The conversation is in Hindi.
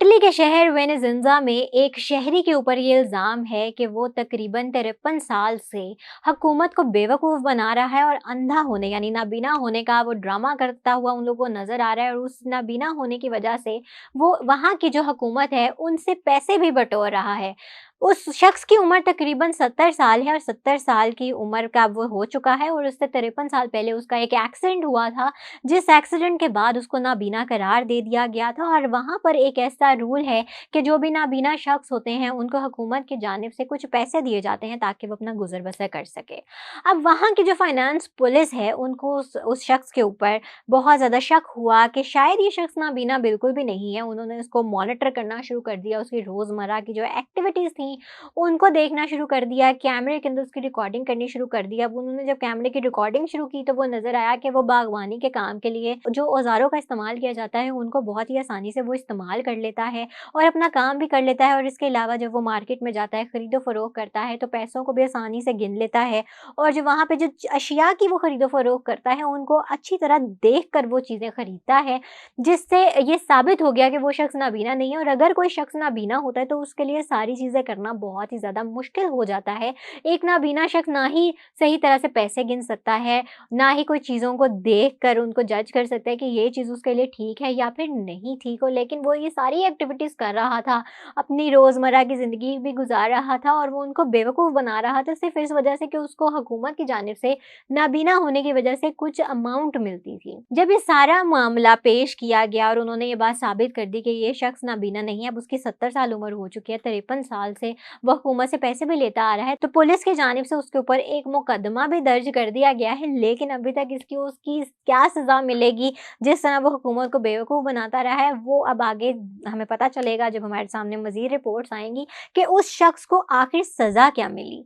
इटली के शहर वेनेज़ुएला में एक शहरी के ऊपर ये इल्ज़ाम है कि वो तकरीबन 53 साल से हुकूमत को बेवकूफ़ बना रहा है और अंधा होने यानी नाबीना होने का वो ड्रामा करता हुआ उन लोगों को नज़र आ रहा है और उस नाबीना होने की वजह से वो वहाँ की जो हुकूमत है उनसे पैसे भी बटोर रहा है। उस शख्स की उम्र तकरीबन 70 साल है और 70 साल की उम्र का वो हो चुका है और उससे 53 साल पहले उसका एक एक्सीडेंट हुआ था, जिस एक्सीडेंट के बाद उसको नाबीना करार दे दिया गया था। और वहाँ पर एक ऐसा रूल है कि जो भी नाबीना शख्स होते हैं, उनको हुकूमत की जानिब से कुछ पैसे दिए जाते हैं ताकि वो अपना गुज़र-बसर कर सकें। अब वहाँ की जो फाइनेंस पुलिस है, उनको उस शख्स के ऊपर बहुत ज़्यादा शक हुआ कि शायद ये शख्स नाबीना बिल्कुल भी नहीं है। उन्होंने उसको मॉनिटर करना शुरू कर दिया, उसकी रोज़मर्रा की जो एक्टिविटीज़ थी, उनको देखना शुरू कर दिया, कैमरे के अंदर उसकी रिकॉर्डिंग करनी शुरू कर दी। अब उन्होंने जब कैमरे की रिकॉर्डिंग शुरू की तो वो नज़र आया कि वो बागवानी के काम के लिए जो औज़ारों का इस्तेमाल किया जाता है, उनको बहुत ही आसानी से वो इस्तेमाल कर लेता है और अपना काम भी कर लेता है। और इसके अलावा जब वो मार्केट में जाता है, खरीदो-फ़रोख्त करता है, तो पैसों को भी आसानी से गिन लेता है और जो वहाँ पे जो अशिया की वो खरीदो-फ़रोख्त करता है, उनको अच्छी तरह देख कर वो चीज़ें खरीदता है, जिससे ये साबित हो गया कि वो शख्स नाबीना नहीं है। और अगर कोई शख्स नाबीना होता है, तो उसके लिए सारी चीज़ें करना बहुत ही ज़्यादा मुश्किल हो जाता है। एक नाबीना शख्स ना ही सही तरह से पैसे गिन सकता है, ना ही कोई चीज़ों को देखकर उनको जज कर सकता है कि ये चीज़ उसके लिए ठीक है या फिर नहीं ठीक हो। लेकिन वो ये सारी एक्टिविटीज़ कर रहा था, अपनी रोज़मर्रा की ज़िंदगी भी गुज़ार रहा था और वो उनको बेवकूफ़ बना रहा था सिर्फ़ इस वजह से कि उसको हुकूमत की जानिब से नाबीना होने की वजह से कुछ अमाउंट मिलती थी। जब ये सारा मामला पेश किया गया और उन्होंने ये बात साबित कर दी कि ये शख्स नाबीना नहीं है, अब उसकी 70 साल उम्र हो चुकी है, 53 साल से वो हुकूमत से पैसे भी लेता आ रहा है, तो पुलिस की जानिब से उसके ऊपर एक मुकदमा भी दर्ज कर दिया गया है। लेकिन अभी तक इसकी उसकी क्या सज़ा मिलेगी, जिस तरह वो हुकूमत को बेवकूफ़ बनाता रहा है, वो अब आगे हमें पता चलेगा जब हमारे सामने मज़ीद रिपोर्ट्स आएँगी कि उस शख्स को आखिर सज़ा क्या मिली।